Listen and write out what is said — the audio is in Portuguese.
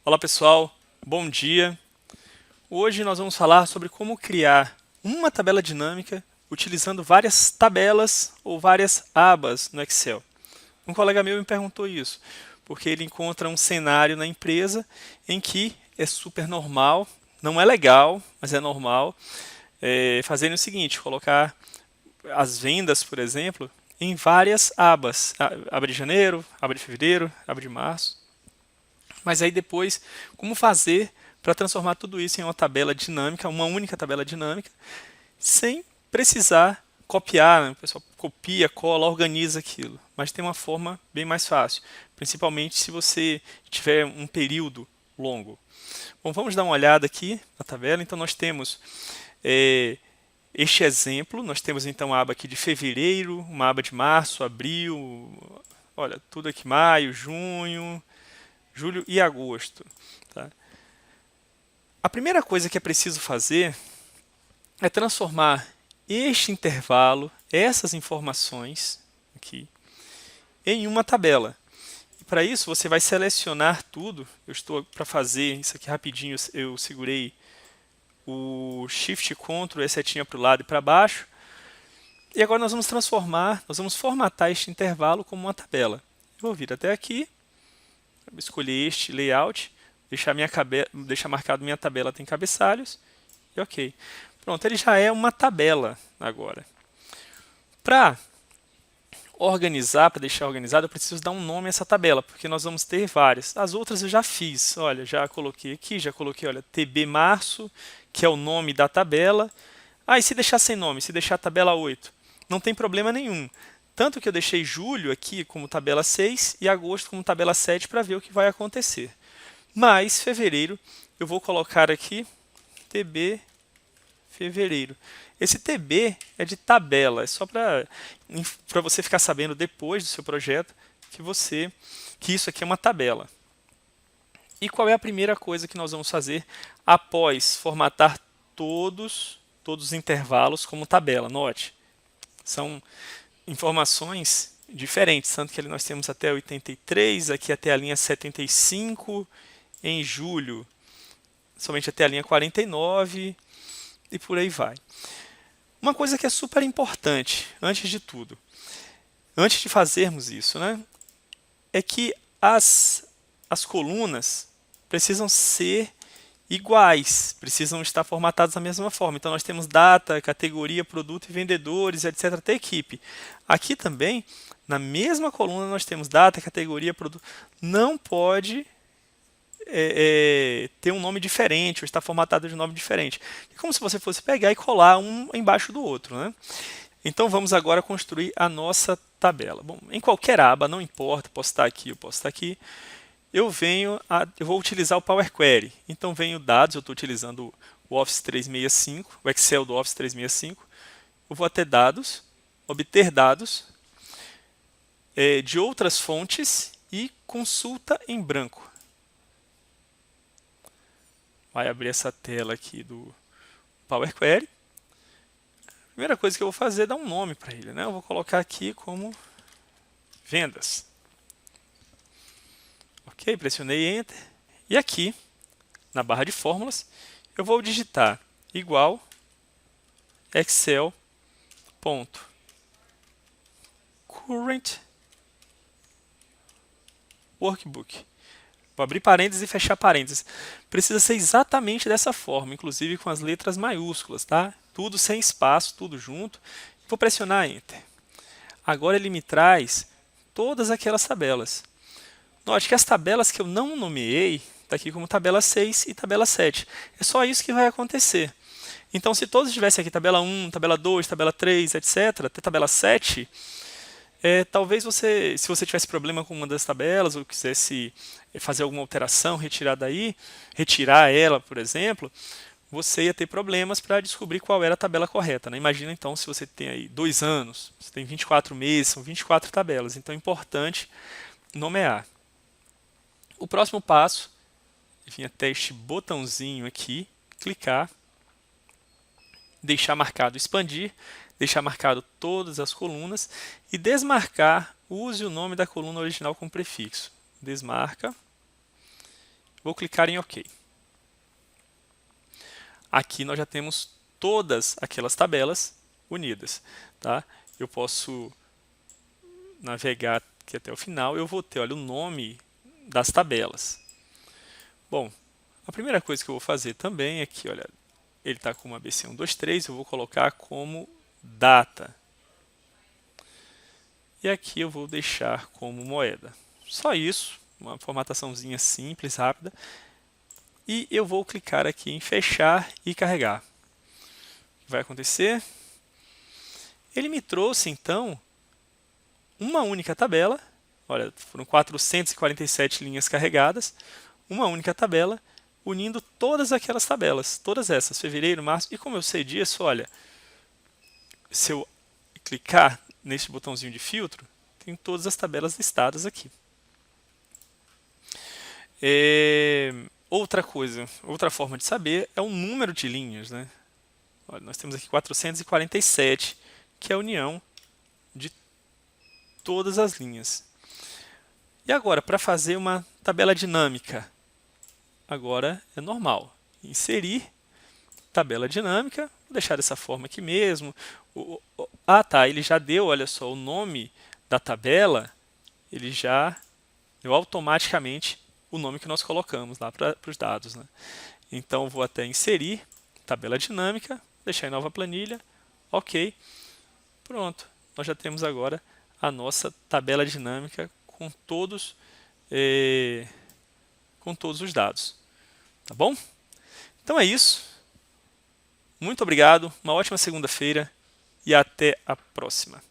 Olá pessoal, bom dia. Hoje nós vamos falar sobre como criar uma tabela dinâmica utilizando várias tabelas ou várias abas no Excel. Um colega meu me perguntou isso, porque ele encontra um cenário na empresa em que é super normal, não é legal, mas é normal, fazerem o seguinte, colocar as vendas, por exemplo, em várias abas. Aba de janeiro, aba de fevereiro, aba de março. Mas aí depois, como fazer para transformar tudo isso em uma tabela dinâmica, uma única tabela dinâmica, sem precisar copiar, né? O pessoal copia, cola, organiza aquilo. Mas tem uma forma bem mais fácil, principalmente se você tiver um período longo. Bom, vamos dar uma olhada aqui na tabela. Então nós temos este exemplo, nós temos então a aba aqui de fevereiro, uma aba de março, abril, olha, tudo aqui, maio, junho, julho e agosto. Tá? A primeira coisa que é preciso fazer é transformar este intervalo, essas informações aqui, em uma tabela. E para isso você vai selecionar tudo. Eu estou para fazer isso aqui rapidinho, eu segurei o Shift Ctrl e a setinha para o lado e para baixo. E agora nós vamos formatar este intervalo como uma tabela. Eu vou vir até aqui, vou escolher este layout, deixar marcado minha tabela tem cabeçalhos, e ok. Pronto, ele já é uma tabela agora. Para organizar, para deixar organizado, eu preciso dar um nome a essa tabela, porque nós vamos ter várias. As outras eu já fiz, olha, já coloquei aqui, já coloquei, olha, TB Março, que é o nome da tabela. Ah, e se deixar sem nome, se deixar tabela 8? Não tem problema nenhum. Tanto que eu deixei julho aqui como tabela 6 e agosto como tabela 7 para ver o que vai acontecer. Mas fevereiro eu vou colocar aqui TB fevereiro. Esse TB é de tabela, é só para você ficar sabendo depois do seu projeto que isso aqui é uma tabela. E qual é a primeira coisa que nós vamos fazer após formatar todos os intervalos como tabela? Note, são informações diferentes, tanto que ali nós temos até 83, aqui até a linha 75, em julho somente até a linha 49 e por aí vai. Uma coisa que é super importante, antes de tudo, antes de fazermos isso, né, é que as colunas precisam ser iguais, precisam estar formatadas da mesma forma. Então nós temos data, categoria, produto e vendedores, etc. até equipe. Aqui também, na mesma coluna, nós temos data, categoria, produto. Não pode ter um nome diferente ou estar formatado de nome diferente. É como se você fosse pegar e colar um embaixo do outro, né? Então vamos agora construir a nossa tabela. Bom, em qualquer aba, não importa, posso estar aqui, eu posso estar aqui, eu vou utilizar o Power Query. Então venho dados, eu estou utilizando o Office 365, o Excel do Office 365. Eu vou até dados, obter dados de outras fontes e consulta em branco. Vai abrir essa tela aqui do Power Query. A primeira coisa que eu vou fazer é dar um nome para ele, né? Eu vou colocar aqui como vendas. Ok, pressionei Enter. E aqui, na barra de fórmulas, eu vou digitar igual Excel.current workbook. Vou abrir parênteses e fechar parênteses. Precisa ser exatamente dessa forma, inclusive com as letras maiúsculas, tá? Tudo sem espaço, tudo junto. Vou pressionar Enter. Agora ele me traz todas aquelas tabelas. Note que as tabelas que eu não nomeei, está aqui como tabela 6 e tabela 7. É só isso que vai acontecer. Então, se todos estivessem aqui, tabela 1, tabela 2, tabela 3, etc., até tabela 7, talvez se você tivesse problema com uma das tabelas ou quisesse fazer alguma alteração, retirar ela, por exemplo, você ia ter problemas para descobrir qual era a tabela correta, né? Imagina então se você tem aí 2 anos, você tem 24 meses, são 24 tabelas, então é importante nomear. O próximo passo é vir até este botãozinho aqui, clicar, deixar marcado expandir, deixar marcado todas as colunas e desmarcar, use o nome da coluna original como prefixo. Desmarca, Vou clicar em OK. Aqui nós já temos todas aquelas tabelas unidas. Tá? Eu posso navegar aqui até o final, eu vou ter, olha, o nome das tabelas. Bom, a primeira coisa que eu vou fazer também é que, olha, ele está com uma ABC123, eu vou colocar como data. E aqui eu vou deixar como moeda. Só isso, uma formataçãozinha simples, rápida. E eu vou clicar aqui em fechar e carregar. O que vai acontecer? Ele me trouxe, então, uma única tabela. Olha, foram 447 linhas carregadas. Uma única tabela, unindo todas aquelas tabelas. Todas essas, fevereiro, março. E como eu sei disso, olha, se eu clicar neste botãozinho de filtro, tem todas as tabelas listadas aqui. Outra coisa, outra forma de saber é o número de linhas, né? Olha, nós temos aqui 447, que é a união de todas as linhas. E agora, para fazer uma tabela dinâmica, agora é normal. Inserir, tabela dinâmica, vou deixar dessa forma aqui mesmo. Tá, ele já deu, olha só, o nome da tabela, ele já deu automaticamente o nome que nós colocamos lá para os dados, né? Então, vou até inserir, tabela dinâmica, deixar em nova planilha, OK. Pronto, nós já temos agora a nossa tabela dinâmica com todos os dados. Tá bom? Então é isso. Muito obrigado, uma ótima segunda-feira e até a próxima.